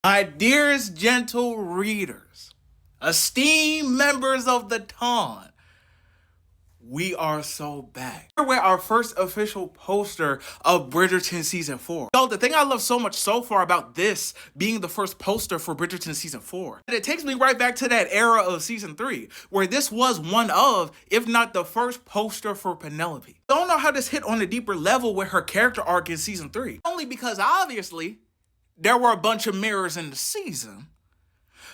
My dearest gentle readers, esteemed members of the Ton, we are so back. We're our first official poster of Bridgerton Season 4. So the thing I love so much so far about this being the first poster for Bridgerton Season 4, it takes me right back to that era of Season 3, where this was one of, if not the first poster for Penelope. Don't know how this hit on a deeper level with her character arc in Season 3. Only because obviously, there were a bunch of mirrors in the season,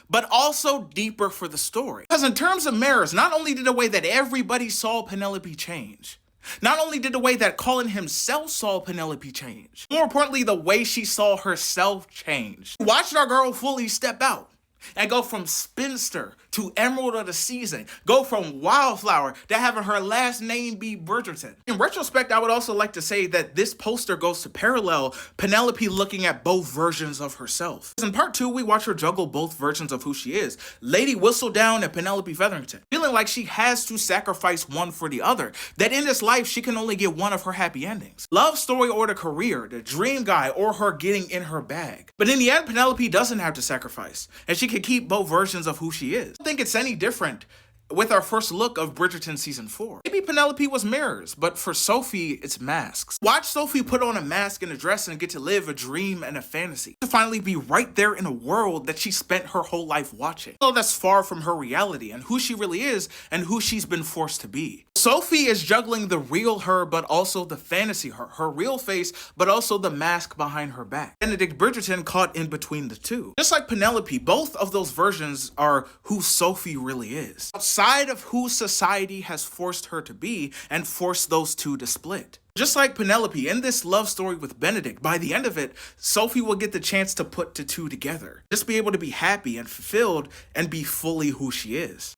but also deeper for the story. Because in terms of mirrors, not only did the way that everybody saw Penelope change, not only did the way that Colin himself saw Penelope change, more importantly, the way she saw herself change. Watched our girl fully step out and go from spinster to emerald of the season, go from wildflower to having her last name be Bridgerton. In retrospect, I would also like to say that this poster goes to parallel Penelope looking at both versions of herself. In part 2, we watch her juggle both versions of who she is, Lady Whistledown and Penelope Featherington, feeling like she has to sacrifice one for the other, that in this life she can only get one of her happy endings. Love story or the career, the dream guy or her getting in her bag. But in the end, Penelope doesn't have to sacrifice, and she can keep both versions of who she is. I don't think it's any different with our first look of Bridgerton Season 4. Maybe Penelope was mirrors, but for Sophie, it's masks. Watch Sophie put on a mask and a dress and get to live a dream and a fantasy. To finally be right there in a world that she spent her whole life watching. So that's far from her reality and who she really is and who she's been forced to be. Sophie is juggling the real her, but also the fantasy her real face, but also the mask behind her back. Benedict Bridgerton caught in between the two. Just like Penelope, both of those versions are who Sophie really is, outside of who society has forced her to be and forced those two to split. Just like Penelope, in this love story with Benedict, by the end of it, Sophie will get the chance to put the two together. Just be able to be happy and fulfilled and be fully who she is.